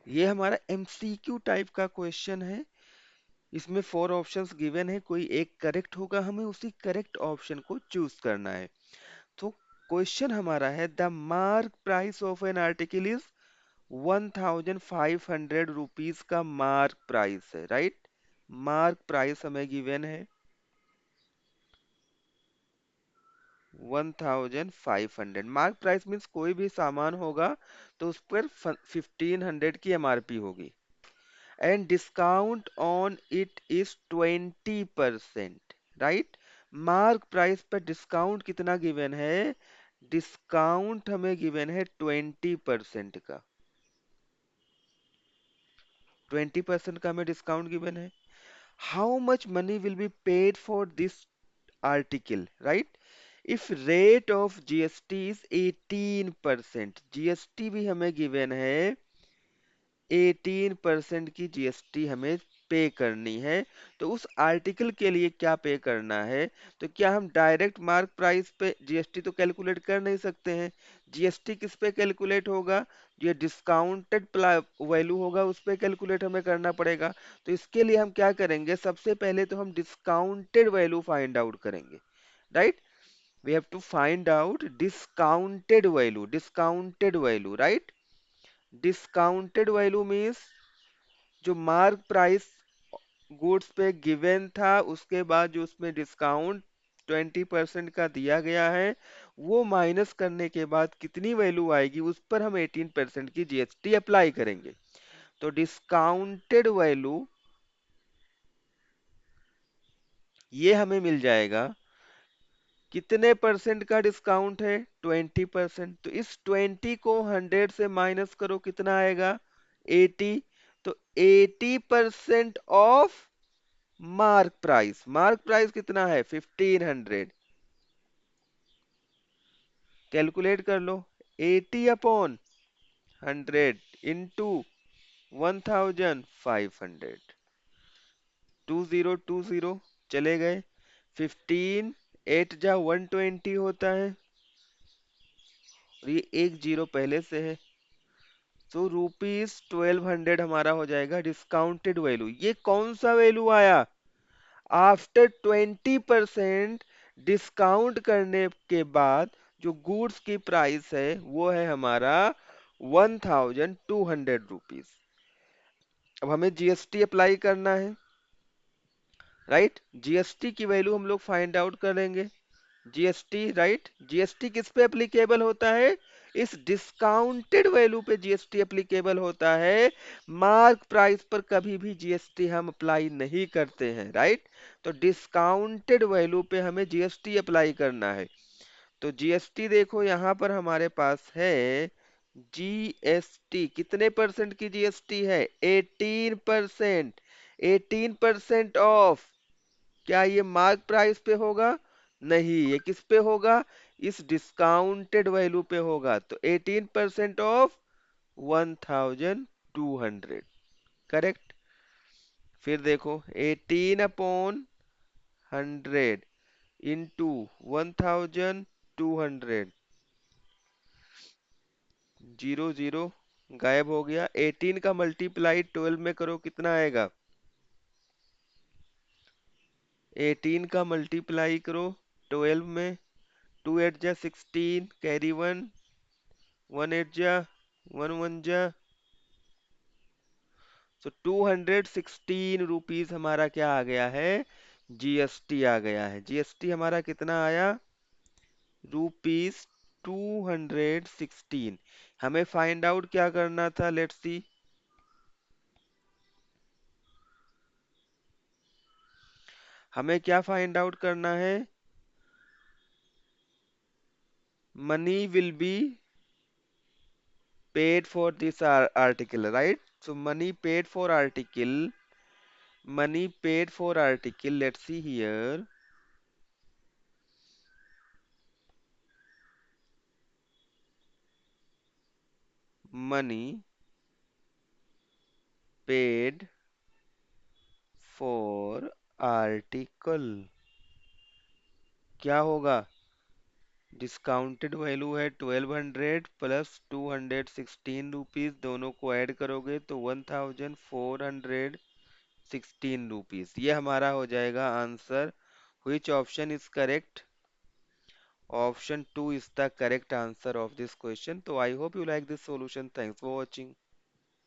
ये हमारा MCQ type का क्वेश्चन है। इसमें फोर ऑप्शंस गिवन है, कोई एक करेक्ट होगा, हमें उसी करेक्ट ऑप्शन को चूज करना है। तो क्वेश्चन हमारा है, the mark price of an article is 1500 rupees का मार्क प्राइस है, राइट। मार्क प्राइस हमें गिवन है 1500। मार्क प्राइस मीन्स कोई भी सामान होगा तो उस पर 1500 की एमआरपी होगी, and discount on it is 20%, right. Mark price पर डिस्काउंट कितना गिवन है? डिस्काउंट हमें गिवन है 20% का। 20% का हमें डिस्काउंट गिवन है। How much money will be paid for this article, right. If rate of GST is 18%, GST भी हमें गिवन है, 18% की जीएसटी हमें पे करनी है। तो उस आर्टिकल के लिए क्या पे करना है? तो क्या हम डायरेक्ट मार्क प्राइस पे जीएसटी तो कैलकुलेट कर नहीं सकते हैं? जीएसटी किस पे कैलकुलेट होगा? ये डिस्काउंटेड वैल्यू होगा, उस पे कैलकुलेट हमें करना पड़ेगा। तो इसके लिए हम क्या करेंगे? सबसे पहले तो हम डिस्काउंटेड वैल्यू फाइंड आउट करेंगे, right. We have to find out discounted value, discounted value, right. Discounted value means जो मार्क प्राइस गुड्स पे गिवन था उसके बाद जो उसमें डिस्काउंट 20% का दिया गया है, वो माइनस करने के बाद कितनी वैल्यू आएगी उस पर हम 18% की जीएसटी अप्लाई करेंगे। तो डिस्काउंटेड वैल्यू ये हमें मिल जाएगा, कितने परसेंट का डिस्काउंट है? 20%। तो इस 20 को 100 से माइनस करो, कितना आएगा? 80। तो 80% of mark price, mark price कितना है? 1500। कैलकुलेट कर लो, 80/100 इंटू 1500। 2020 चले गए, 15 8 जा 120 होता है, और ये एक जीरो पहले से है। तो रुपीज 1200 हमारा हो जाएगा डिस्काउंटेड वैल्यू। ये कौन सा वैल्यू आया? आफ्टर 20% डिस्काउंट करने के बाद जो गुड्स की प्राइस है वो है हमारा 1200 रुपीज। अब हमें जीएसटी अप्लाई करना है, राइट। जीएसटी की वैल्यू हम लोग फाइंड आउट करेंगे। जीएसटी, राइट, जीएसटी किस पे एप्लीकेबल होता है? इस डिस्काउंटेड वैल्यू पे जीएसटी एप्लीकेबल होता है। मार्क प्राइस पर कभी भी जीएसटी हम अप्लाई नहीं करते हैं, राइट। तो डिस्काउंटेड वैल्यू पे हमें जीएसटी अप्लाई करना है। तो जीएसटी देखो यहाँ पर हमारे पास है, जीएसटी कितने परसेंट की जीएसटी है? 18%। 18% ऑफ, क्या ये मार्क प्राइस पे होगा? नहीं, ये किस पे होगा? इस डिस्काउंटेड वैल्यू पे होगा। तो 18% ऑफ 1200, करेक्ट। फिर देखो 18/100 इंटू 1200, जीरो जीरो गायब हो गया। 18 का मल्टीप्लाई 12 में करो, कितना आएगा? 18 का मल्टीप्लाई करो 12 में, 2 8 जा 16, कैरी 1, 1 8 जा 1 1 जा। तो 216 रुपीज हमारा क्या आ गया है? जीएसटी आ गया है। जीएसटी हमारा कितना आया? ₹216। हमें फाइंड आउट क्या करना था? Let's see. हमें क्या फाइंड आउट करना है? Money will be paid for this article, right? So money paid for article, money paid for article, let's see here. Money paid for article क्या होगा? डिस्काउंटेड वैल्यू है 1200 प्लस 216 रुपीज, दोनों को add करोगे तो 1416 rupees, ये हमारा हो जाएगा answer. Which option is correct? Option two is the correct answer of this question. तो I hope you like this solution. Thanks for watching.